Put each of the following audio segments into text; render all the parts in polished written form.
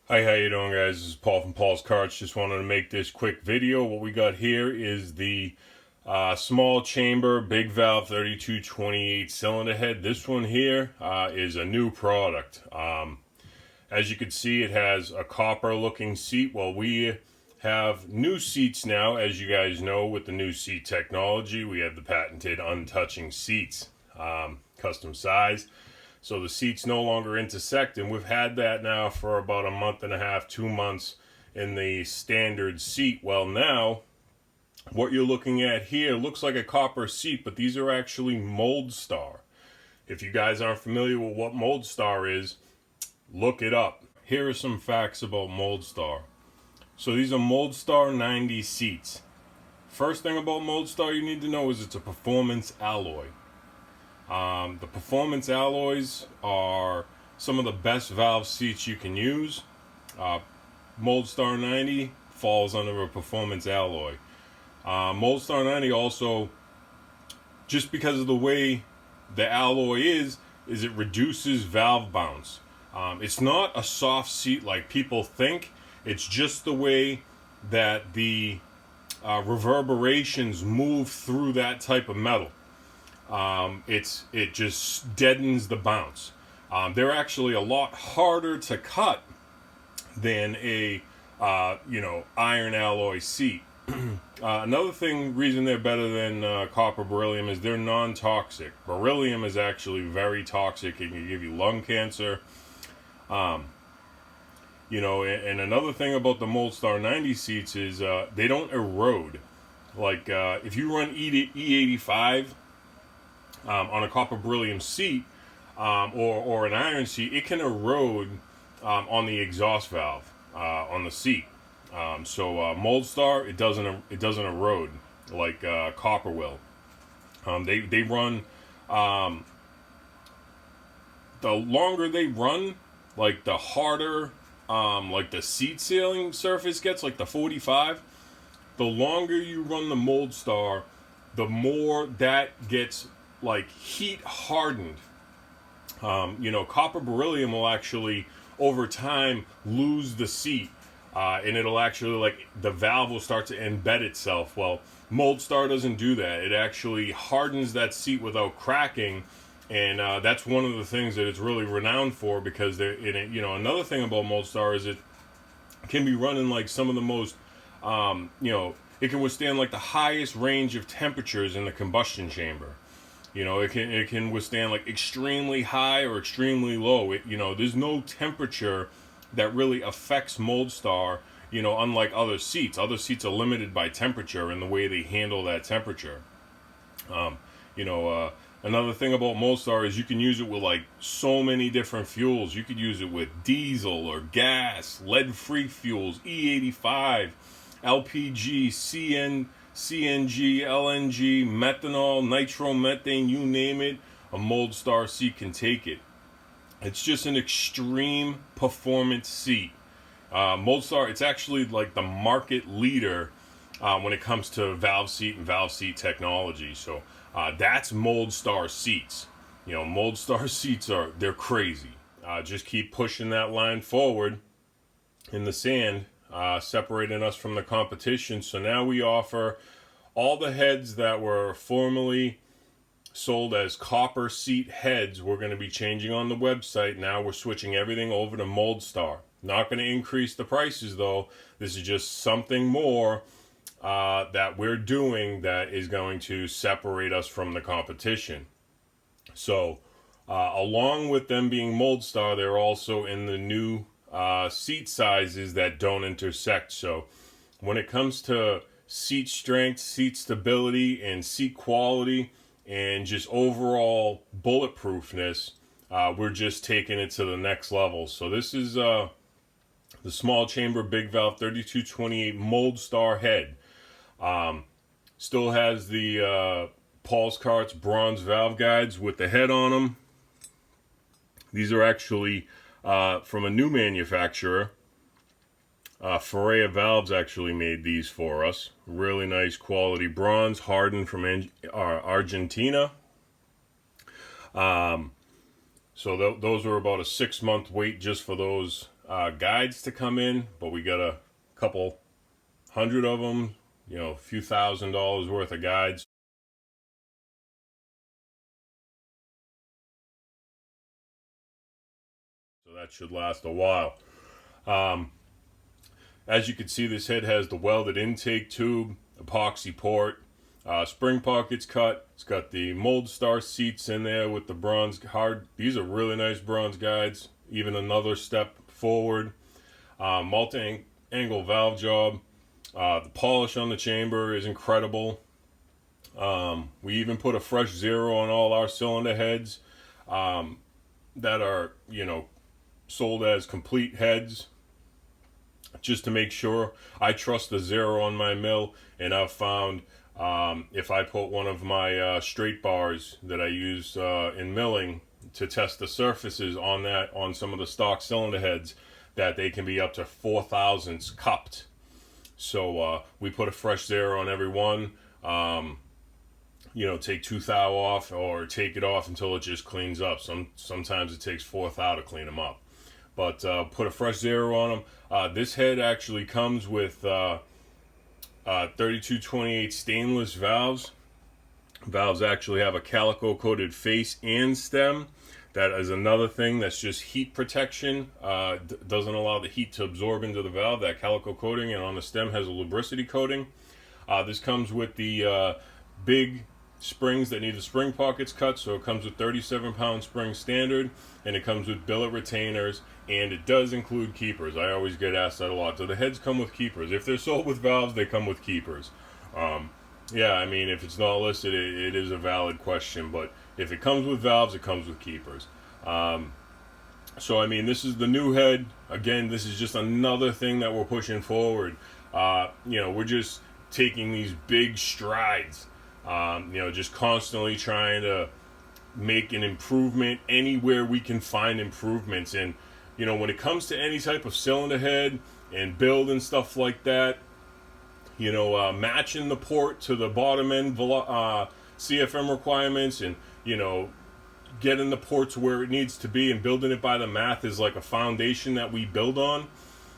Hi, how you doing, guys? This is Paul from Paul's Karts. Just wanted to make this quick video. What we got here is the small chamber big valve 3228 cylinder head. This one here is a new product. As you can see, it has a copper looking seat. Well, we have new seats now, as you guys know, with the new seat technology. We have the patented untouching seats, custom size. So the seats no longer intersect, and we've had that now for about a month and a half, 2 months in the standard seat. Well, now what you're looking at here looks like a copper seat, but these are actually Moldstar. If you guys aren't familiar with what Moldstar is, look it up. Here are some facts about Moldstar. So these are Moldstar 90 seats. First thing about Moldstar you need to know is it's a performance alloy. The performance alloys are some of the best valve seats you can use. Moldstar 90 falls under a performance alloy. Moldstar 90 also, just because of the way the alloy is it reduces valve bounce. It's not a soft seat like people think. It's just the way that the reverberations move through that type of metal. It just deadens the bounce. They're actually a lot harder to cut than a iron alloy seat. Another reason they're better than copper beryllium is they're non-toxic. Beryllium is actually very toxic. It can give you lung cancer. And another thing about the Moldstar 90 seats is they don't erode. Like if you run E85 on a copper beryllium seat or an iron seat, it can erode on the exhaust valve on the seat. So Moldstar, it doesn't erode like copper will. They run the longer they run, like the harder like the seat sealing surface gets, like the 45. The longer you run the Moldstar, the more that gets like heat hardened. Copper beryllium will actually over time lose the seat, and it'll actually, like, the valve will start to embed itself. Well, Moldstar doesn't do that. It actually hardens that seat without cracking, and that's one of the things that it's really renowned for, because another thing about Moldstar is it can be running like some of the most it can withstand like the highest range of temperatures in the combustion chamber. It can withstand like extremely high or extremely low. There's no temperature that really affects Moldstar, unlike other seats. Other seats are limited by temperature and the way they handle that temperature. Another thing about Moldstar is you can use it with like so many different fuels. You could use it with diesel or gas, lead-free fuels, E85, LPG, CNG, LNG, methanol, nitromethane, you name it, a Moldstar seat can take it. It's just an extreme performance seat. Moldstar, it's actually like the market leader when it comes to valve seat and valve seat technology. So that's Moldstar seats. Moldstar seats they're crazy. Just keep pushing that line forward in the sand, separating us from the competition. So now we offer all the heads that were formerly sold as copper seat heads. We're going to be changing on the website. Now we're switching everything over to Moldstar. Not going to increase the prices though. This is just something more that we're doing that is going to separate us from the competition. So along with them being Moldstar, they're also in the new seat sizes that don't intersect. So when it comes to seat strength, seat stability, and seat quality, and just overall bulletproofness, we're just taking it to the next level. So this is the small chamber big valve 3228 Moldstar head. Still has the Paul's Karts bronze valve guides with the head on them. These are actually from a new manufacturer. Ferrea Valves actually made these for us. Really nice quality bronze, hardened from Argentina. So those were about a 6-month wait just for those guides to come in, but we got a couple hundred of them, you know, a few $1,000s worth of guides. So that should last a while. As you can see, this head has the welded intake tube, epoxy port, spring pockets cut. It's got the Moldstar seats in there with the bronze hard. These are really nice bronze guides, even another step forward. Multi-angle valve job. The polish on the chamber is incredible. We even put a fresh zero on all our cylinder heads that are, you know, sold as complete heads, just to make sure. I trust the zero on my mill, and I've found if I put one of my straight bars that I use in milling to test the surfaces on some of the stock cylinder heads, that they can be up to 4/1000 cupped. So we put a fresh zero on every one. You know, take 2 thou off, or take it off until it just cleans up. Sometimes it takes 4 thou to clean them up. But put a fresh zero on them. This head actually comes with 3228 stainless valves. Valves actually have a calico coated face and stem. That is another thing that's just heat protection. Doesn't allow the heat to absorb into the valve. That calico coating, and on the stem has a lubricity coating. This comes with the big springs that need the spring pockets cut, so it comes with 37-pound spring standard, and it comes with billet retainers, and it does include keepers. I always get asked that a lot. Do the heads come with keepers? If they're sold with valves, they come with keepers. Yeah, I mean, if it's not listed, it is a valid question, but if it comes with valves, it comes with keepers. So, I mean, this is the new head. Again, this is just another thing that we're pushing forward. You know, we're just taking these big strides. You know, just constantly trying to make an improvement anywhere we can find improvements. And, you know, when it comes to any type of cylinder head and build and stuff like that, you know, matching the port to the bottom end CFM requirements, and, you know, getting the port to where it needs to be and building it by the math is like a foundation that we build on.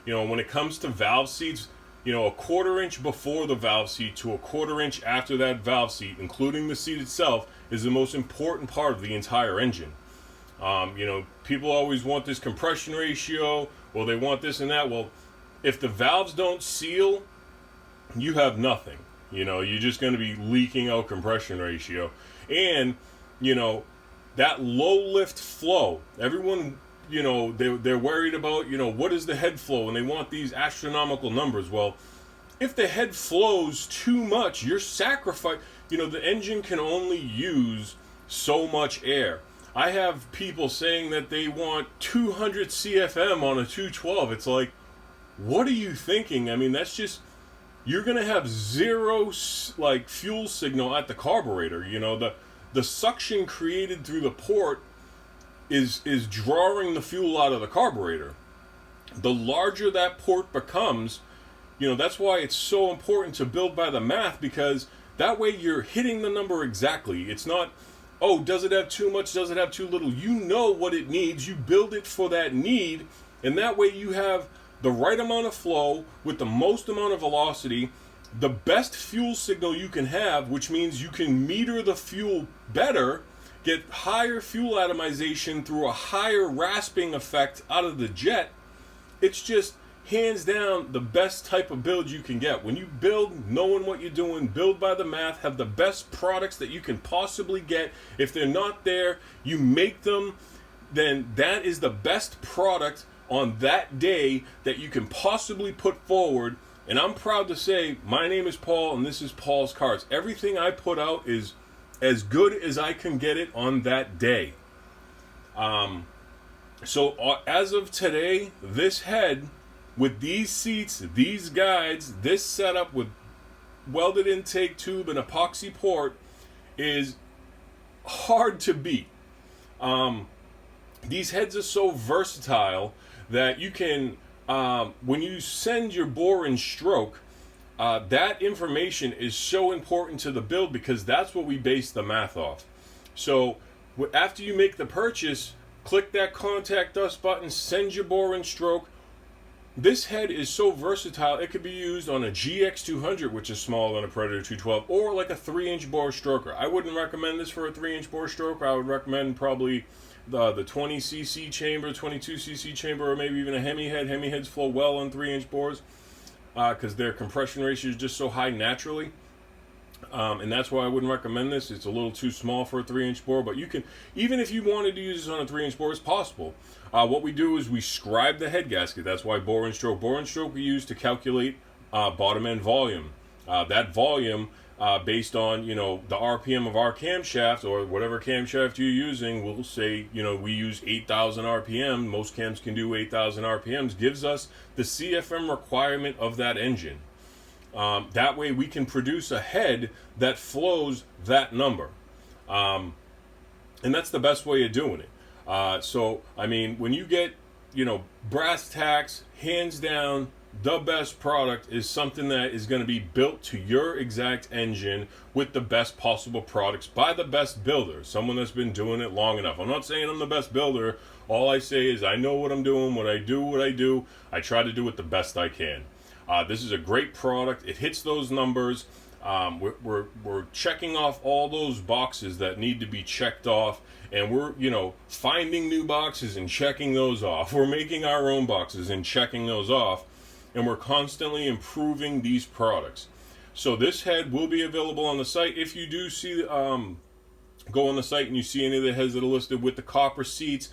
You know, when it comes to valve seats, you know, a 1/4 inch before the valve seat to a 1/4 inch after that valve seat, including the seat itself, is the most important part of the entire engine. You know, people always want this compression ratio, well, they want this and that. Well, if the valves don't seal, you have nothing. You know, you're just going to be leaking out compression ratio. And, you know, that low lift flow, everyone, you know, they're worried about, you know, what is the head flow, and they want these astronomical numbers. Well, if the head flows too much, you're sacrificing, you know, the engine can only use so much air. I have people saying that they want 200 CFM on a 212. It's like, what are you thinking? I mean, that's just, you're going to have zero, like, fuel signal at the carburetor. You know, the suction created through the port is drawing the fuel out of the carburetor. The larger that port becomes, you know, that's why it's so important to build by the math, because that way you're hitting the number exactly. It's not, oh, does it have too much, does it have too little? You know what it needs, you build it for that need, and that way you have the right amount of flow with the most amount of velocity, the best fuel signal you can have, which means you can meter the fuel better, get higher fuel atomization through a higher rasping effect out of the jet. It's just hands down the best type of build you can get. When you build knowing what you're doing, build by the math, have the best products that you can possibly get. If they're not there, you make them, then that is the best product on that day that you can possibly put forward. And I'm proud to say, my name is Paul, and this is Paul's Karts. Everything I put out is as good as I can get it on that day. So as of today, this head, with these seats, these guides, this setup with welded intake tube and epoxy port, is hard to beat. These heads are so versatile that you can, when you send your bore and stroke, that information is so important to the build, because that's what we base the math off. So after you make the purchase, click that contact us button, send your bore and stroke. this head is so versatile, it could be used on a GX200, which is smaller than a Predator 212, or like a 3-inch bore stroker. I wouldn't recommend this for a 3-inch bore stroker. I would recommend probably the 20cc chamber, 22cc chamber, or maybe even a Hemi head. Hemi heads flow well on 3-inch bores because their compression ratio is just so high naturally. And that's why I wouldn't recommend this. It's a little too small for a 3-inch bore, but you can, even if you wanted to use this on a 3-inch bore, it's possible. What we do is we scribe the head gasket. That's why bore and stroke. Bore and stroke we use to calculate bottom end volume. That volume, based on, you know, the RPM of our camshaft or whatever camshaft you're using, we'll say, you know, we use 8,000 RPM. Most cams can do 8,000 RPMs. Gives us the CFM requirement of that engine. That way we can produce a head that flows that number. And that's the best way of doing it. So, I mean, when you get, you know, brass tacks, hands down, the best product is something that is going to be built to your exact engine with the best possible products by the best builder, someone that's been doing it long enough. I'm not saying I'm the best builder. All I say is I know what I'm doing, what I do. I try to do it the best I can. This is a great product. It hits those numbers. We're checking off all those boxes that need to be checked off, and we're, you know, finding new boxes and checking those off. We're making our own boxes and checking those off, and we're constantly improving these products. So this head will be available on the site. If you do see, go on the site and you see any of the heads that are listed with the copper seats,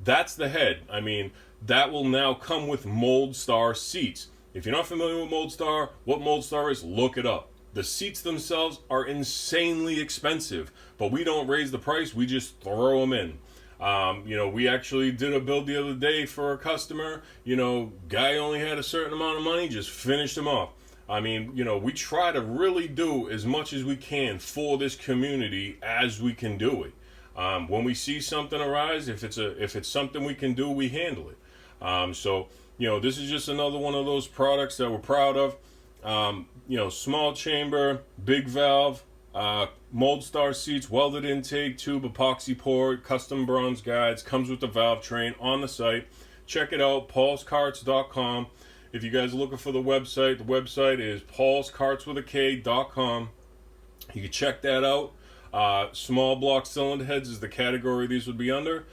that's the head. I mean, that will now come with Moldstar seats. If you're not familiar with Moldstar, what Moldstar is, look it up. The seats themselves are insanely expensive, but we don't raise the price, we just throw them in. You know, we actually did a build the other day for a customer. You know, guy only had a certain amount of money, just finished them off. I mean, you know, we try to really do as much as we can for this community as we can do it. When we see something arise, if it's something we can do, we handle it. So, you know, this is just another one of those products that we're proud of. You know, small chamber, big valve, Moldstar seats, welded intake, tube, epoxy port, custom bronze guides, comes with the valve train on the site. Check it out, paulskarts.com. If you guys are looking for the website is paulskarts.com. You can check that out. Small block cylinder heads is the category these would be under.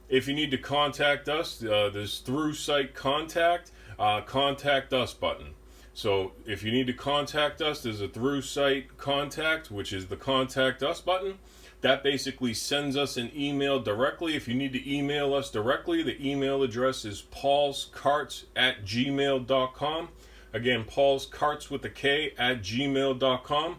If you need to contact us, there's THRU site contact us button. So if you need to contact us, there's a THRU site contact, which is the contact us button. That basically sends us an email directly. If you need to email us directly, the email address is paulskarts@gmail.com. Again, paulskarts with a K @gmail.com.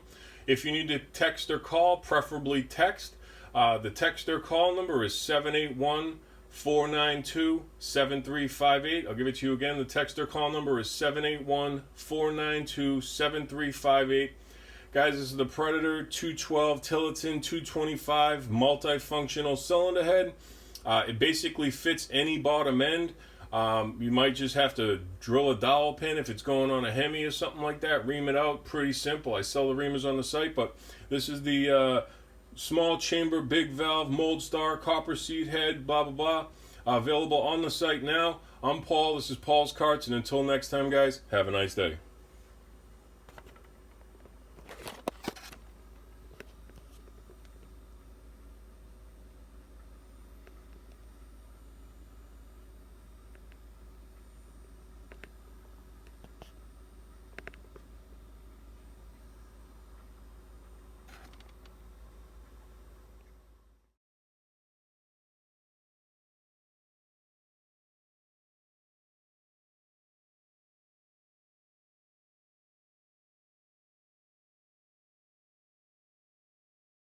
If you need to text or call, preferably text. The text or call number is 781-492-7358. I'll give it to you again. The text or call number is 781-492-7358. Guys, this is the Predator 212 Tillerton 225 multifunctional cylinder head. It basically fits any bottom end. You might just have to drill a dowel pin if it's going on a Hemi or something like that. Ream it out, pretty simple. I sell the reamers on the site, but this is the small chamber, big valve, Moldstar, copper seat head, blah, blah, blah. Available on the site now. I'm Paul. This is Paul's Karts, and until next time, guys, have a nice day.